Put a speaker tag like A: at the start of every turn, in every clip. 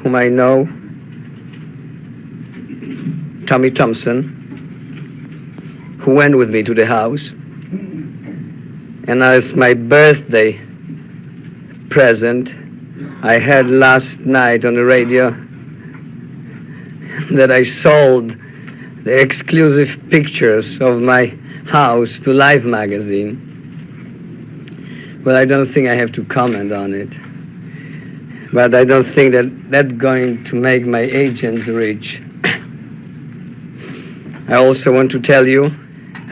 A: whom I know, Tommy Thompson, who went with me to the house. And as my birthday present, I heard last night on the radio that I sold the exclusive pictures of my house to Life magazine. Well, I don't think I have to comment on it. But I don't think that that's going to make my agents rich. I also want to tell you,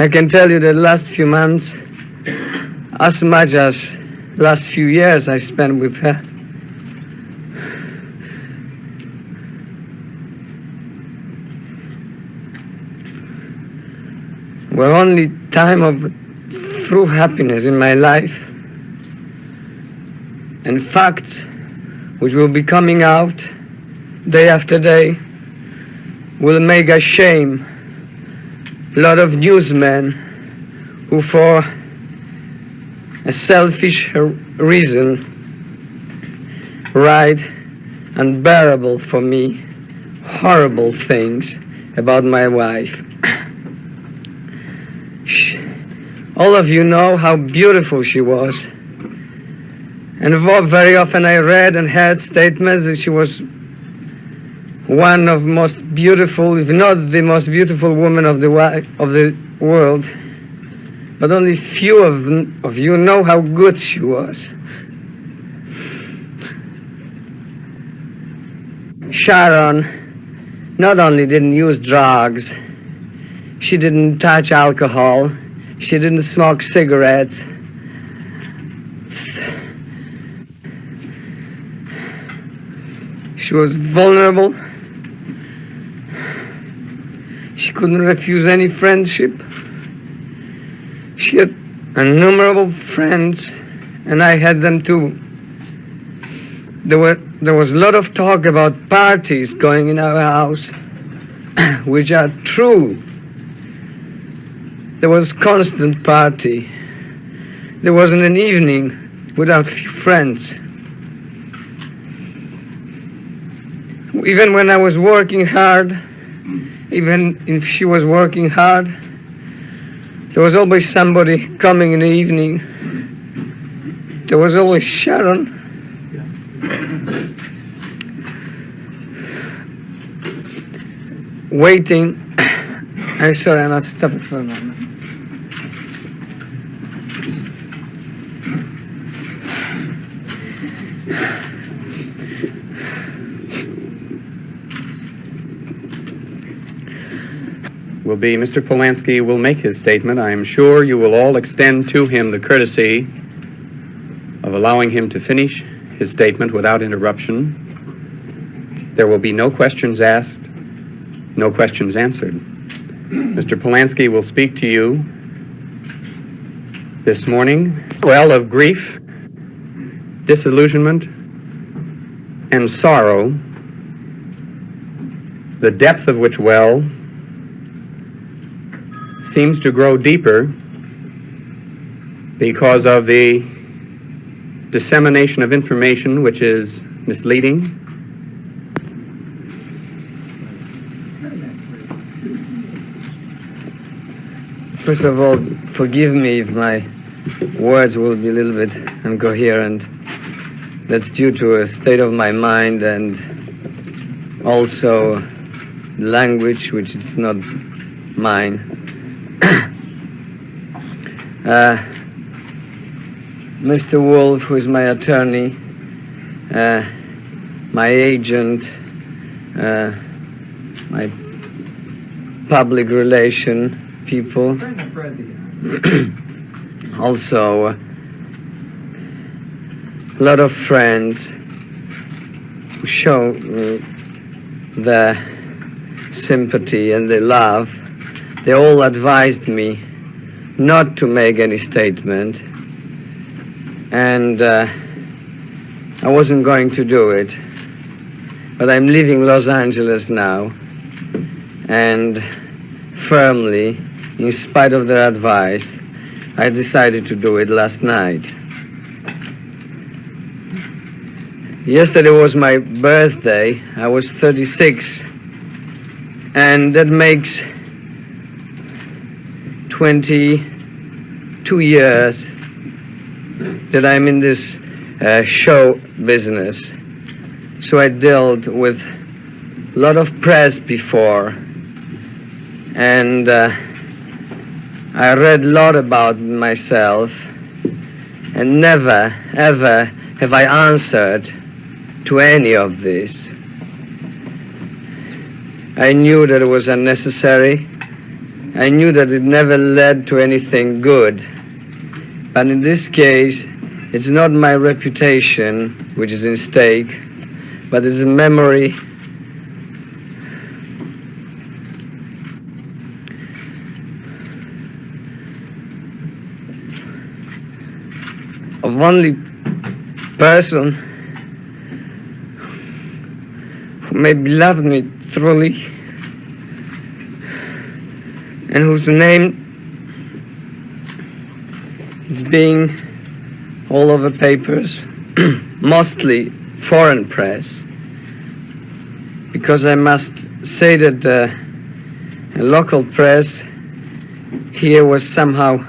A: I can tell you that last few months, as much as last few years I spent with her, were only time of true happiness in my life, and facts which will be coming out day after day will make ashamed a lot of newsmen who, for a selfish reason, write unbearable for me horrible things about my wife. All of you know how beautiful she was. And very often I read and heard statements that she was one of the most beautiful, if not the most beautiful woman of the world. But only few of you know how good she was. Sharon not only didn't use drugs, she didn't touch alcohol, she didn't smoke cigarettes. She was vulnerable. She couldn't refuse any friendship. She had innumerable friends, and I had them too. There was a lot of talk about parties going in our house, which are true. There was constant party. There wasn't an evening without few friends. Even when I was working hard, even if she was working hard, there was always somebody coming in the evening. There was always Sharon. Waiting. I'm sorry, I must stop it for a moment.
B: Will be Mr. Polanski will make his statement. I am sure you will all extend to him the courtesy of allowing him to finish his statement without interruption. There will be no questions asked, no questions answered. Mr. Polanski will speak to you this morning, well, of grief, disillusionment, and sorrow, the depth of which well seems to grow deeper because of the dissemination of information which is misleading.
A: First of all, forgive me if my words will be a little bit incoherent. That's due to a state of my mind and also language which is not mine. Mr. Wolf, who is my attorney, my agent, my public relation people, also a lot of friends who show me the sympathy and the love. They all advised me not to make any statement, and I wasn't going to do it. But I'm leaving Los Angeles now, and firmly, in spite of their advice, I decided to do it last night. Yesterday was my birthday. I was 36. And that makes 22 years that I'm in this show business. So I dealt with a lot of press before, and I read a lot about myself, and never, ever have I answered to any of this. I knew that it was unnecessary. I knew that it never led to anything good. But in this case, it's not my reputation which is in stake, but it's a memory of only person who maybe loved me truly and whose name is being all over papers, mostly foreign press, because I must say that the local press here was somehow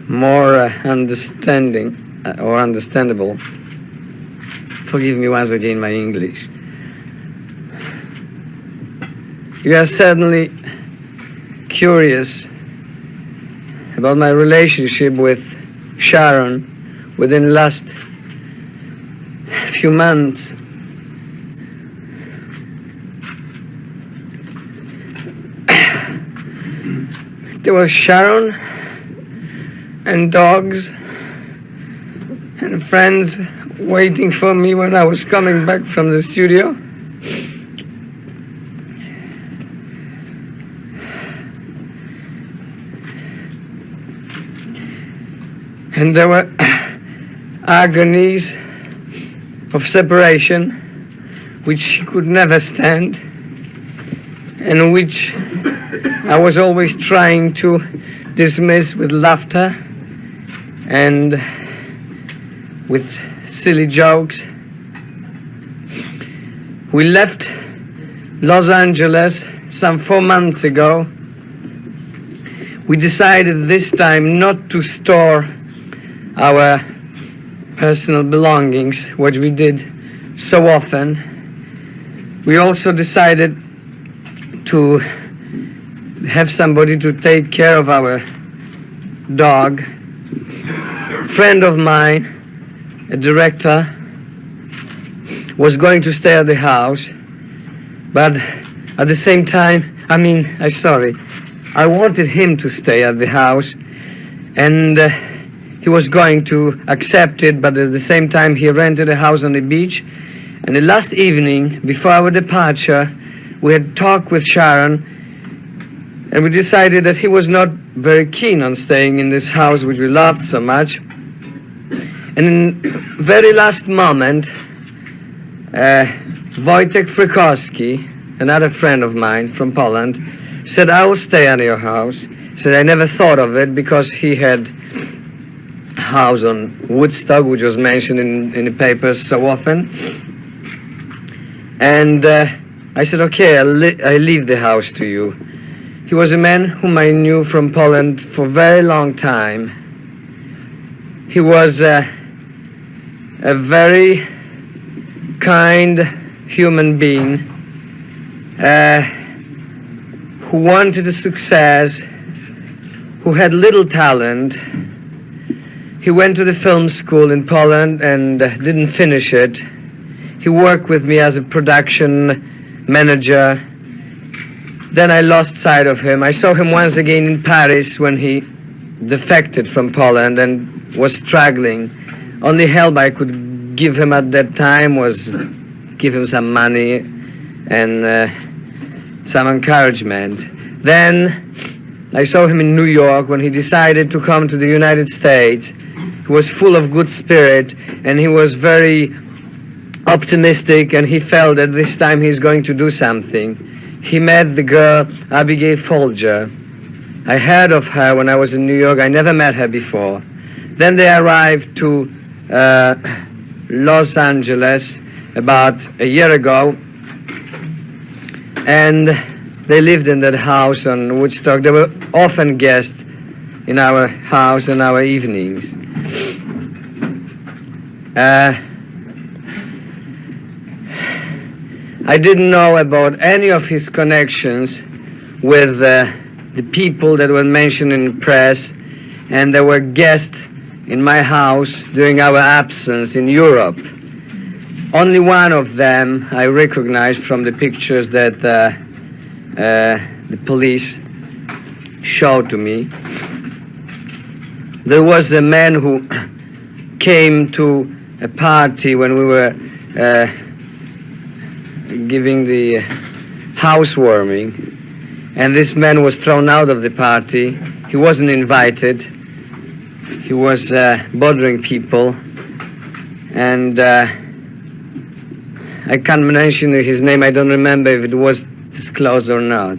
A: more understanding or understandable. Forgive me once again my English. You are certainly curious about my relationship with Sharon within the last few months. There was Sharon and dogs and friends waiting for me when I was coming back from the studio. And there were agonies of separation which she could never stand, and which I was always trying to dismiss with laughter and with silly jokes. We left Los Angeles some 4 months ago. We decided this time not to store our personal belongings, which we did so often. We also decided to have somebody to take care of our dog. A friend of mine, a director, was going to stay at the house, but at the same time, I wanted him to stay at the house, and he was going to accept it, but at the same time he rented a house on the beach. And the last evening, before our departure, we had talked with Sharon, and we decided that he was not very keen on staying in this house which we loved so much. And in the very last moment, Wojciech Frykowski, another friend of mine from Poland, said, "I will stay at your house." He said, "I never thought of it," because he had a house on Woodstock, which was mentioned in the papers so often. And I said, "Okay, I leave the house to you." He was a man whom I knew from Poland for a very long time. He was a very kind human being who wanted a success, who had little talent. He went to the film school in Poland and didn't finish it. He worked with me as a production manager. Then I lost sight of him. I saw him once again in Paris when he defected from Poland and was struggling. Only help I could give him at that time was give him some money and some encouragement. Then I saw him in New York when he decided to come to the United States. He was full of good spirit, and he was very optimistic, and he felt that this time he's going to do something. He met the girl, Abigail Folger. I heard of her when I was in New York. I never met her before. Then they arrived to Los Angeles about a year ago, and they lived in that house on Woodstock. They were often guests in our house and our evenings. I didn't know about any of his connections with the people that were mentioned in the press, and they were guests in my house during our absence in Europe. Only one of them I recognized from the pictures that the police showed to me. There was a man who came to a party when we were giving the housewarming, and this man was thrown out of the party. He wasn't invited. He was bothering people, and I can't mention his name. I don't remember if it was disclosed or not.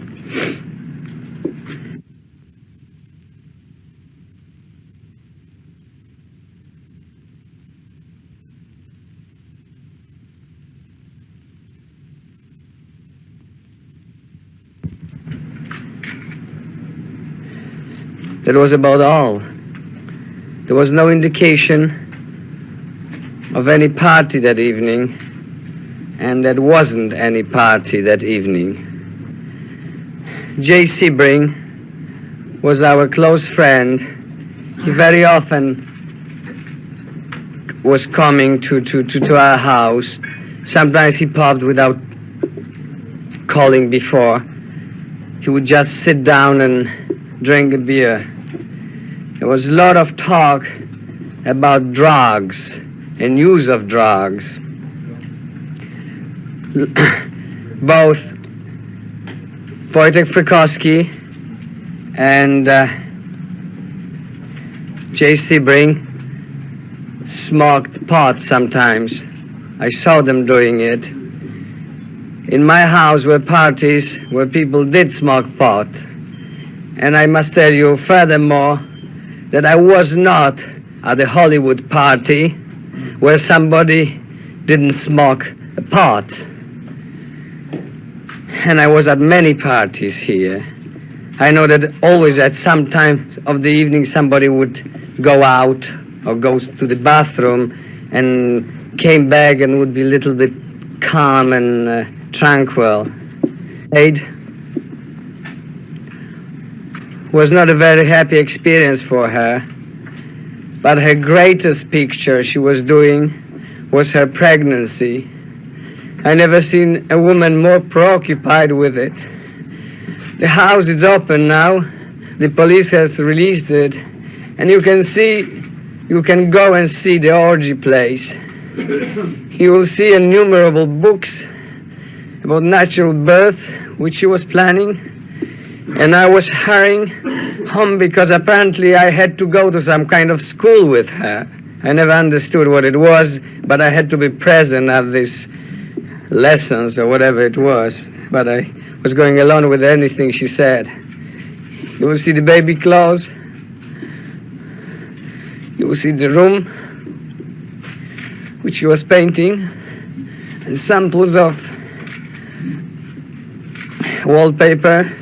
A: That was about all. There was no indication of any party that evening, and there wasn't any party that evening. Jay Sebring was our close friend. He very often was coming to our house. Sometimes he popped without calling before. He would just sit down and drink a beer. There was a lot of talk about drugs and use of drugs. Both Wojciech Frykowski and Jay Sebring smoked pot sometimes. I saw them doing it. In my house were parties where people did smoke pot. And I must tell you furthermore that I was not at the Hollywood party where somebody didn't smoke a pot. And I was at many parties here. I know that always at some time of the evening somebody would go out or go to the bathroom and came back and would be a little bit calm and tranquil. It was not a very happy experience for her, but her greatest picture she was doing was her pregnancy. I never seen a woman more preoccupied with it. The house is open now. The police has released it, and you can go and see the orgy place. You will see innumerable books about natural birth, which she was planning. And I was hurrying home because apparently I had to go to some kind of school with her. I never understood what it was, but I had to be present at these lessons or whatever it was. But I was going along with anything she said. You will see the baby clothes. You will see the room which she was painting, and samples of wallpaper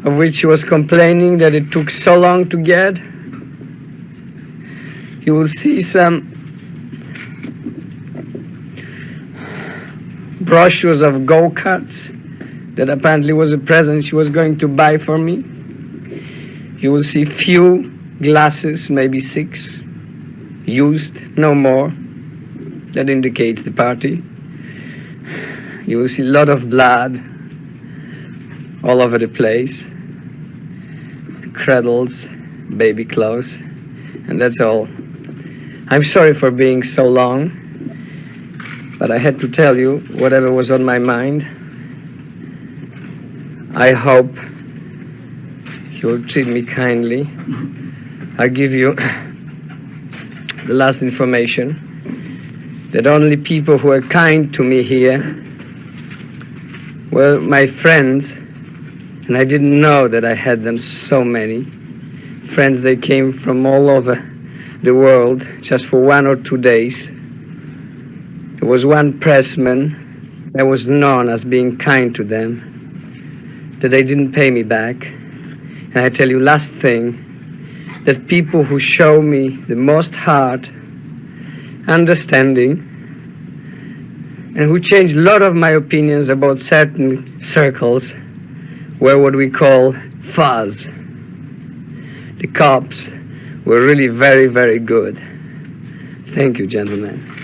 A: of which she was complaining that it took so long to get. You will see some brochures of go-karts that apparently was a present she was going to buy for me. You will see few glasses, maybe 6, used, no more. That indicates the party. You will see a lot of blood all over the place. Cradles, baby clothes, and that's all. I'm sorry for being so long, but I had to tell you whatever was on my mind. I hope you'll treat me kindly. I'll give you the last information that only people who are kind to me here were my friends, and I didn't know that I had them so many. Friends, they came from all over the world just for 1 or 2 days. There was one pressman that was known as being kind to them, that they didn't pay me back. And I tell you, last thing, that people who show me the most heart, understanding, and who changed a lot of my opinions about certain circles were what we call fuzz. The cops were really very, very good. Thank you, gentlemen.